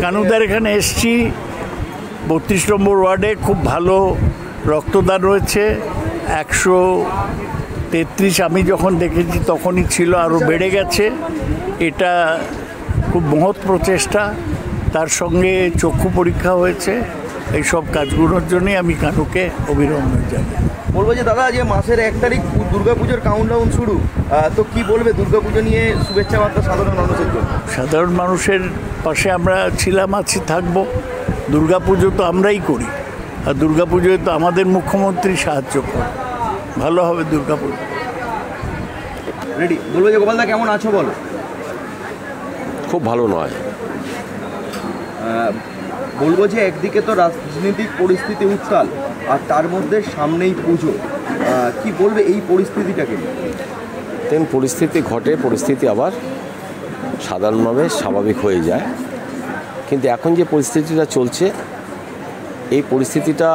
কানুদার এখানে এসছি 32 নম্বর ওয়ার্ডে খুব ভালো রক্তদান রয়েছে। 133 আমি যখন দেখেছি তখনই ছিল, আরও বেড়ে গেছে। এটা খুব মহৎ প্রচেষ্টা। তার সঙ্গে চক্ষু পরীক্ষা হয়েছে। এই সব কাজগুলোর জন্যই আমি কানুকে অভিনন্দন জানাই। বলবো যে দাদা, যে মাসের 1 তারিখ দুর্গাপুজোর কাউন্টডাউন শুরু, তো কি বলবে দুর্গাপুজো নিয়ে শুভেচ্ছা বার্তা সাধারণ মানুষের জন্য? সাধারণ মানুষের পাশে আমরা ছিলাম, আছি, থাকবো। দুর্গাপুজো তো আমরাই করি, আর দুর্গাপুজোয় তো আমাদের মুখ্যমন্ত্রী সাহায্য করে। ভালো হবে দুর্গাপুজো। রেডি। বলবো যে গোপালদা, কেমন আছো বলো? খুব ভালো নয়। বলবো যে একদিকে তো রাজনৈতিক পরিস্থিতি উত্তাল, আর তার মধ্যে সামনেই পুজো, কি বলবে এই পরিস্থিতিটাকে? পরিস্থিতি ঘটে, পরিস্থিতি আবার সাধারণভাবে স্বাভাবিক হয়ে যায়। কিন্তু এখন যে পরিস্থিতিটা চলছে, এই পরিস্থিতিটা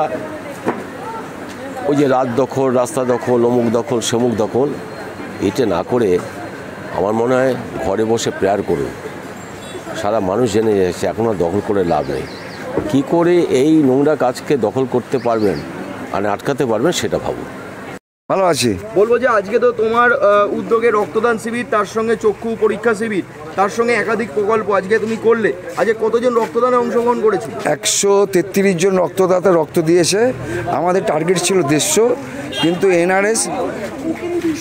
ওই যে রাত দখল, রাস্তা দখল, অমুক দখল, সেমুক দখল, এটা না করে আমার মনে হয় ঘরে বসে প্রেয়ার করুন। সারা মানুষ জেনে যাচ্ছে এখন আর দখল করে লাভ নেই। কী করে এই নোংরা কাজকে দখল করতে পারবেন আর আটকাতে পারবেন সেটা ভাবুন। ভালো আছি। বলবো যে আজকে তো তোমার উদ্যোগে রক্তদান শিবির, তার সঙ্গে চক্ষু পরীক্ষা শিবির, তার সঙ্গে একাধিক প্রকল্প আজকে তুমি করলে। আজকে কতজন রক্তদানে অংশগ্রহণ করেছিল? 133 জন রক্তদাতা রক্ত দিয়েছে। আমাদের টার্গেট ছিল 150, কিন্তু এনআরএস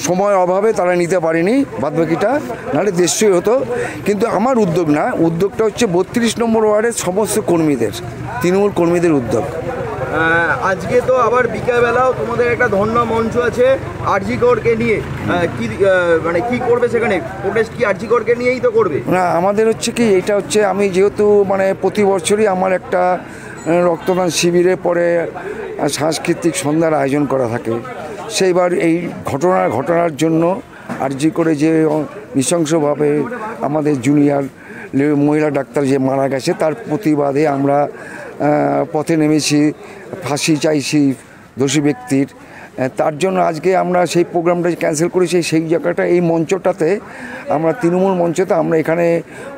সময় অভাবে তারা নিতে পারেনি বাদবাকিটা, নাহলে 150 হতো। কিন্তু আমার উদ্যোগ না, উদ্যোগটা হচ্ছে 32 নম্বর ওয়ার্ডের সমস্ত কর্মীদের, তৃণমূল কর্মীদের উদ্যোগ। আজকে তো আবার বিকেলবেলাও তোমাদের একটা ধর্ণা মঞ্চ আছে আরজি করকে নিয়ে, কি মানে কি করবে সেখানে? প্রোটেস্ট কি আরজি করকে নিয়েই তো করবে? না, আমাদের হচ্ছে কি, এটা হচ্ছে আমি যেহেতু মানে প্রতি বছরই আমার একটা রক্তদান শিবিরের পরে সাংস্কৃতিক সন্ধ্যার আয়োজন করা থাকে। সেইবার এই ঘটনার জন্য আরজি করে যে নৃশংসভাবে আমাদের জুনিয়র মহিলা ডাক্তার যে মারা গেছে, তার প্রতিবাদে আমরা পথে নেমেছি, ফাঁসি চাইছি দোষী ব্যক্তির। তার জন্য আজকে আমরা সেই প্রোগ্রামটা ক্যান্সেল করেছি। সেই জায়গাটা, এই মঞ্চটাতে আমরা তৃণমূল মঞ্চতে আমরা এখানে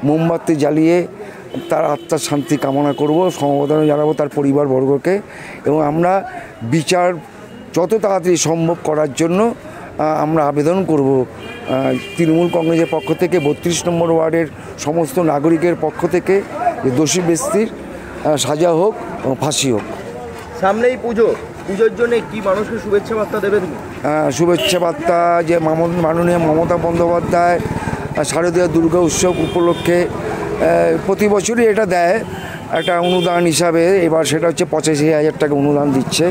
মোমবাতি জ্বালিয়ে তার আত্মার শান্তি কামনা করব, সমবেদনা জানাবো তার পরিবারবর্গকে, এবং আমরা বিচার যত তাড়াতাড়ি সম্ভব করার জন্য আমরা আবেদন করব তৃণমূল কংগ্রেসের পক্ষ থেকে, 32 নম্বর ওয়ার্ডের সমস্ত নাগরিকের পক্ষ থেকে, যে দোষী ব্যক্তির সাজা হোক এবং ফাঁসি হোক। সামনেই পুজোর জন্য কি মানুষকে শুভেচ্ছা বার্তা দেবে তুমি? শুভেচ্ছা বার্তা যে মাননীয় মমতা বন্দ্যোপাধ্যায় শারদীয় দুর্গা উৎসব উপলক্ষে প্রতি বছরই এটা দেয় একটা অনুদান হিসাবে। এবার সেটা হচ্ছে 85,000 টাকা অনুদান দিচ্ছে।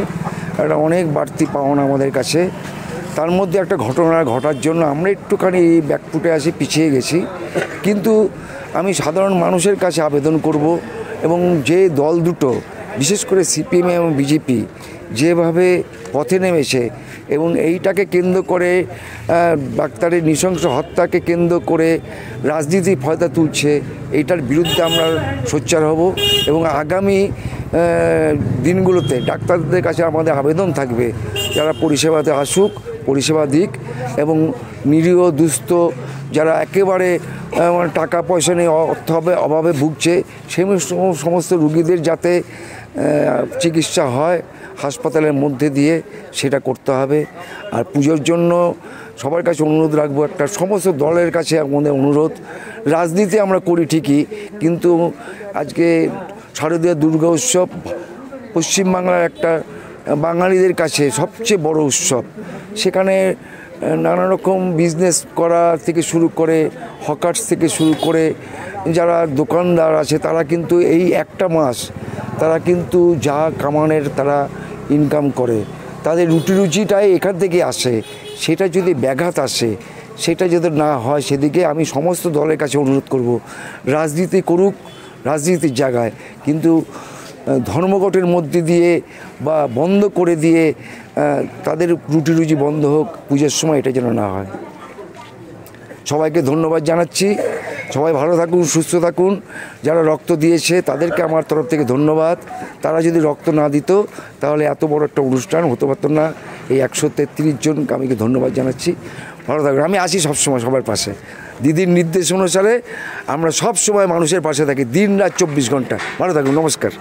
এটা অনেক বাড়তি পাওনা আমাদের কাছে। তার মধ্যে একটা ঘটনা ঘটার জন্য আমরা একটুখানি ব্যাকফুটে আসি, পিছিয়ে গেছি। কিন্তু আমি সাধারণ মানুষের কাছে আবেদন করব, এবং যে দল দুটো, বিশেষ করে সিপিএম এবং বিজেপি যেভাবে পথে নেমেছে এবং এইটাকে কেন্দ্র করে ডাক্তারের নৃশংস হত্যাকে কেন্দ্র করে রাজনীতি ফয়দা তুলছে, এইটার বিরুদ্ধে আমরা সোচ্চার হব। এবং আগামী দিনগুলোতে ডাক্তারদের কাছে আমাদের আবেদন থাকবে, যারা পরিষেবাতে আসুক, পরিষেবা দিক, এবং নিরীহ দুস্থ যারা একেবারে টাকা পয়সা নিয়ে অভাবে ভুগছে, সেই সমস্ত রুগীদের যাতে চিকিৎসা হয় হাসপাতালের মধ্যে দিয়ে, সেটা করতে হবে। আর পুজোর জন্য সবার কাছে অনুরোধ রাখবো, একটা সমস্ত দলের কাছে আমাদের অনুরোধ, রাজনীতি আমরা করি ঠিকই, কিন্তু আজকে শারদীয় দুর্গা উৎসব পশ্চিমবাংলার একটা বাঙালিদের কাছে সবচেয়ে বড় উৎসব। সেখানে নানা রকম বিজনেস করা থেকে শুরু করে, হকার্স থেকে শুরু করে যারা দোকানদার আছে, তারা কিন্তু এই একটা মাস তারা কিন্তু যা কামানের তারা ইনকাম করে, তাদের রুজিটাই এখান থেকে আসে। সেটা যদি ব্যাঘাত আসে, সেটা যদি না হয়, সেদিকে আমি সমস্ত দলের কাছে অনুরোধ করব, রাজনীতি করুক রাজনীতির জায়গায়, কিন্তু ধর্মঘটের মধ্যে দিয়ে বা বন্ধ করে দিয়ে তাদের রুজি বন্ধ হোক পুজোর সময়, এটা যেন না হয়। সবাইকে ধন্যবাদ জানাচ্ছি। সবাই ভালো থাকুন, সুস্থ থাকুন। যারা রক্ত দিয়েছে তাদেরকে আমার তরফ থেকে ধন্যবাদ। তারা যদি রক্ত না দিত তাহলে এত বড় একটা অনুষ্ঠান হতে পারত না। এই 133 জনকে আমি ধন্যবাদ জানাচ্ছি। ভালো থাকুন। আমি আছি সবসময় সবার পাশে। দিদির নির্দেশ অনুসারে আমরা সব সময় মানুষের পাশে থাকি, দিন রাত 24 ঘন্টা। ভালো থাকুন, নমস্কার।